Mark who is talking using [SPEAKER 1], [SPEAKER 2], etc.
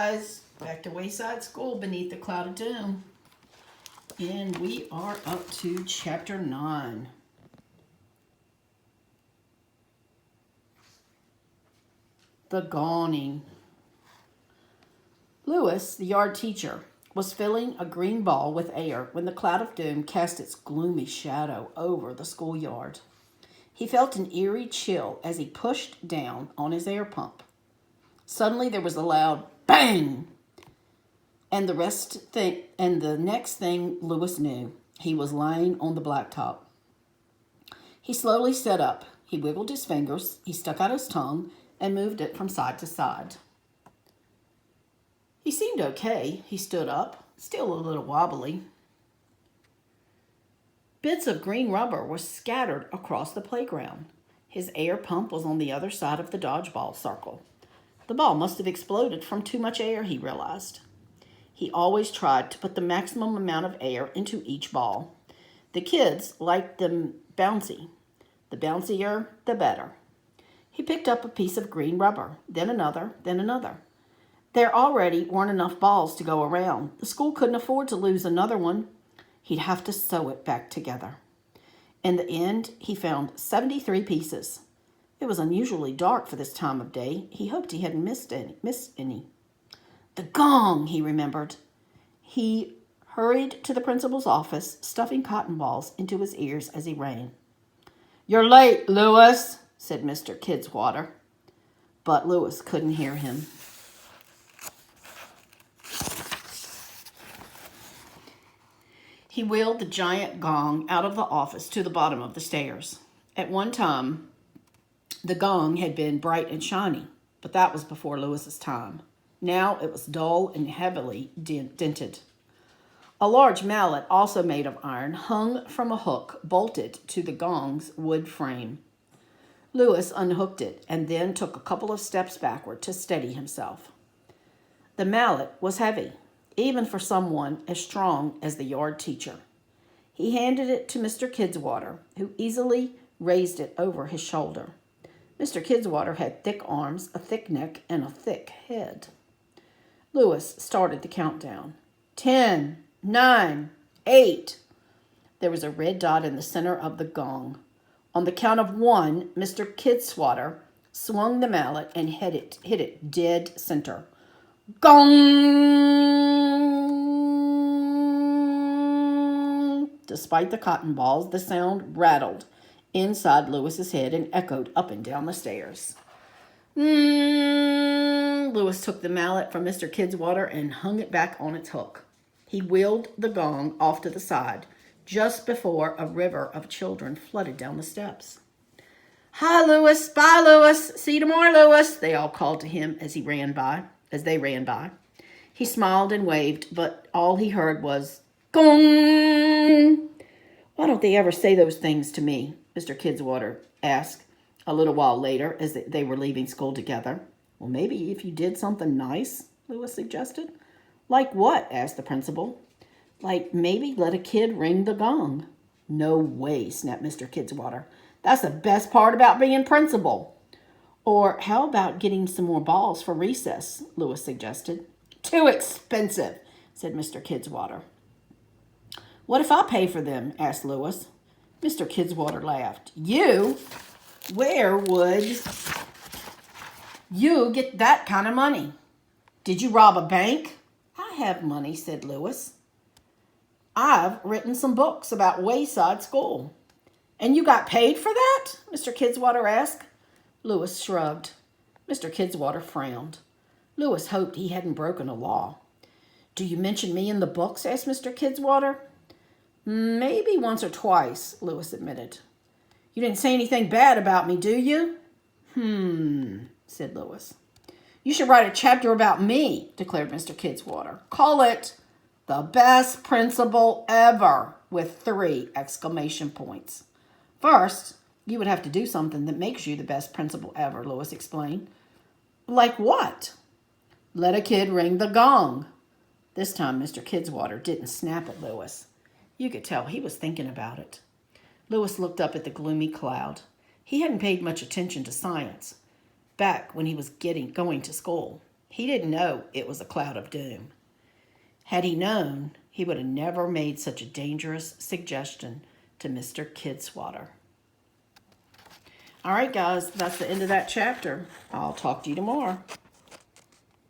[SPEAKER 1] Guys, back to Wayside School beneath the cloud of doom. And we are up to chapter 9. The Gawning. Lewis, the yard teacher, was filling a green ball with air when the cloud of doom cast its gloomy shadow over the schoolyard. He felt an eerie chill as he pushed down on his air pump. Suddenly there was a loud bang, and the next thing Lewis knew, he was lying on the blacktop. He slowly sat up. He wiggled his fingers, he stuck out his tongue, and moved it from side to side. He seemed okay. He stood up, still a little wobbly. Bits of green rubber were scattered across the playground. His air pump was on the other side of the dodgeball circle. The ball must have exploded from too much air, he realized. He always tried to put the maximum amount of air into each ball. The kids liked them bouncy. The bouncier, the better. He picked up a piece of green rubber, then another, then another. There already weren't enough balls to go around. The school couldn't afford to lose another one. He'd have to sew it back together. In the end, he found 73 pieces. It was unusually dark for this time of day. He hoped he hadn't missed any. The gong, he remembered. He hurried to the principal's office, stuffing cotton balls into his ears as he ran. "You're late, Lewis," said Mr. Kidswater. But Lewis couldn't hear him. He wheeled the giant gong out of the office to the bottom of the stairs. At one time, the gong had been bright and shiny, but that was before Lewis's time. Now it was dull and heavily dented. A large mallet, also made of iron, hung from a hook bolted to the gong's wood frame. Lewis unhooked it and then took a couple of steps backward to steady himself. The mallet was heavy, even for someone as strong as the yard teacher. He handed it to Mr. Kidswater, who easily raised it over his shoulder. Mr. Kidswater had thick arms, a thick neck, and a thick head. Lewis started the countdown. 10, 9, 8. There was a red dot in the center of the gong. On the count of 1, Mr. Kidswater swung the mallet and hit it dead center. Gong! Despite the cotton balls, the sound rattled inside Lewis's head and echoed up and down the stairs. Lewis took the mallet from Mr. Kidswater and hung it back on its hook. He wheeled the gong off to the side, just before a river of children flooded down the steps. "Hi, Lewis. Bye, Lewis. See you tomorrow, Lewis," they all called to him as they ran by. He smiled and waved, but all he heard was gong. "Why don't they ever say those things to me?" Mr. Kidswater asked a little while later as they were leaving school together. "Well, maybe if you did something nice," Lewis suggested. "Like what?" asked the principal. "Like maybe let a kid ring the gong." "No way," snapped Mr. Kidswater. "That's the best part about being principal." "Or how about getting some more balls for recess?" Lewis suggested. "Too expensive," said Mr. Kidswater. "What if I pay for them?" asked Lewis. Mr. Kidswater laughed. "You? Where would you get that kind of money? Did you rob a bank?" "I have money," said Lewis. "I've written some books about Wayside School." "And you got paid for that?" Mr. Kidswater asked. Lewis shrugged. Mr. Kidswater frowned. Lewis hoped he hadn't broken a law. "Do you mention me in the books?" asked Mr. Kidswater. "Maybe once or twice," Lewis admitted. "You didn't say anything bad about me, do you?" Said Lewis. "You should write a chapter about me," declared Mr. Kidswater. "Call it The Best Principal Ever, with 3 exclamation points. "First, you would have to do something that makes you the best principal ever," Lewis explained. "Like what?" "Let a kid ring the gong." This time, Mr. Kidswater didn't snap at Lewis. You could tell he was thinking about it. Lewis looked up at the gloomy cloud. He hadn't paid much attention to science back when he was going to school. He didn't know it was a cloud of doom. Had he known, he would have never made such a dangerous suggestion to Mr. Kidswatter. All right, guys, that's the end of that chapter. I'll talk to you tomorrow.